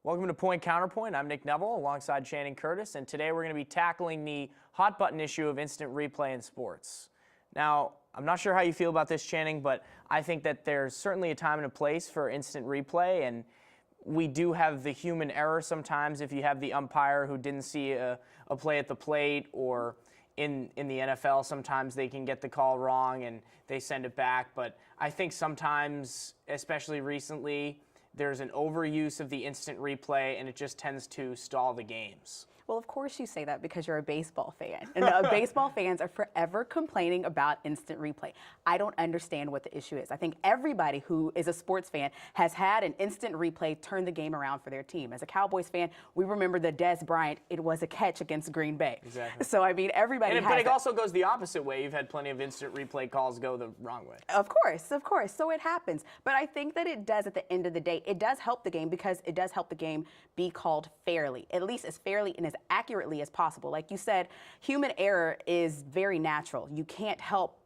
Welcome to Point Counterpoint. I'm Nick Neville alongside Channing Curtis, and today we're going to be tackling the hot button issue of instant replay in sports. Now, I'm not sure how you feel about this, Channing, but I think that there's certainly a time and a place for instant replay, and we do have the human error sometimes if you have the umpire who didn't see a play at the plate, or in the NFL sometimes they can get the call wrong and they send it back. But I think sometimes, especially recently, there's an overuse of the instant replay, and it just tends to stall the games. Well, of course you say that because you're a baseball fan. And baseball fans are forever complaining about instant replay. I don't understand what the issue is. I think everybody who is a sports fan has had an instant replay turn the game around for their team. As a Cowboys fan, we remember the Des Bryant, it was a catch against Green Bay. Exactly. So, I mean, everybody has But it also goes the opposite way. You've had plenty of instant replay calls go the wrong way. Of course. So it happens. But I think that it does, at the end of the day, it does help the game because it does help the game be called fairly, at least as fairly and as accurately as possible. Like you said, human error is very natural. You can't help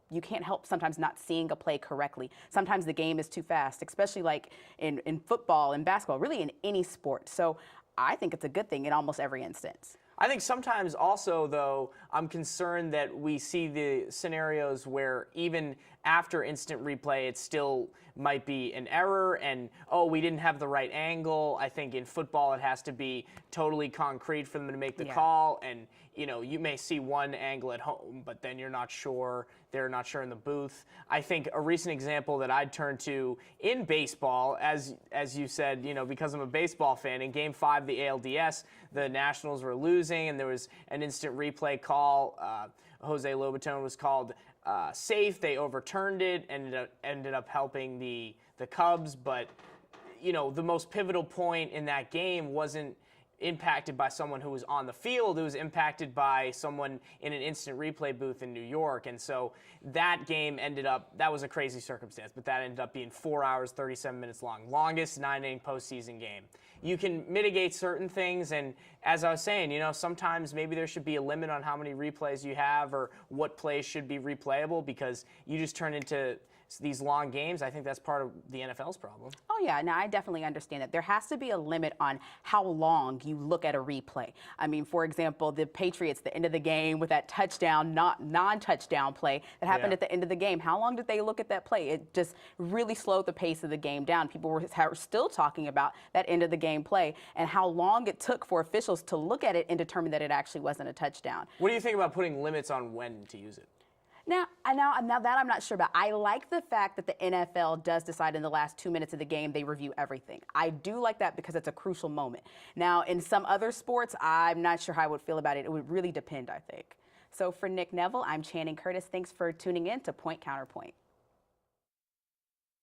sometimes not seeing a play correctly. Sometimes the game is too fast, especially like in football and basketball, really in any sport. So I think it's a good thing in almost every instance. I think sometimes also, though, I'm concerned that we see the scenarios where even after instant replay, it still might be an error and, oh, we didn't have the right angle. I think in football, it has to be totally concrete for them to make the call. And, you know, you may see one angle at home, but then you're not sure. They're not sure in the booth. I think a recent example that I'd turn to in baseball, as you said, you know, because I'm a baseball fan, in Game 5 of the ALDS, the Nationals were losing, and there was an instant replay call. Jose Lobaton was called safe. They overturned it, and ended up helping the Cubs. But, you know, the most pivotal point in that game wasn't impacted by someone who was on the field. It was impacted by someone in an instant replay booth in New York. And so that game that was a crazy circumstance, but that ended up being 4 hours, 37 minutes long. Longest 9-inning postseason game. You can mitigate certain things, and as I was saying, you know, sometimes maybe there should be a limit on how many replays you have or what plays should be replayable, because you just turn into these long games. I think that's part of the NFL's problem. Oh yeah, now I definitely understand that. There has to be a limit on how long you look at a replay. I mean, for example, the Patriots, the end of the game with that touchdown, non-touchdown play that happened at the end of the game. How long did they look at that play? It just really slowed the pace of the game down. People were still talking about that end of the game play and how long it took for officials to look at it and determine that it actually wasn't a touchdown. What do you think about putting limits on when to use it? Now that I'm not sure about. I like the fact that the NFL does decide in the last 2 minutes of the game they review everything. I do like that because it's a crucial moment. Now, in some other sports, I'm not sure how I would feel about it. It would really depend, I think. So for Nick Neville, I'm Channing Curtis. Thanks for tuning in to Point Counterpoint.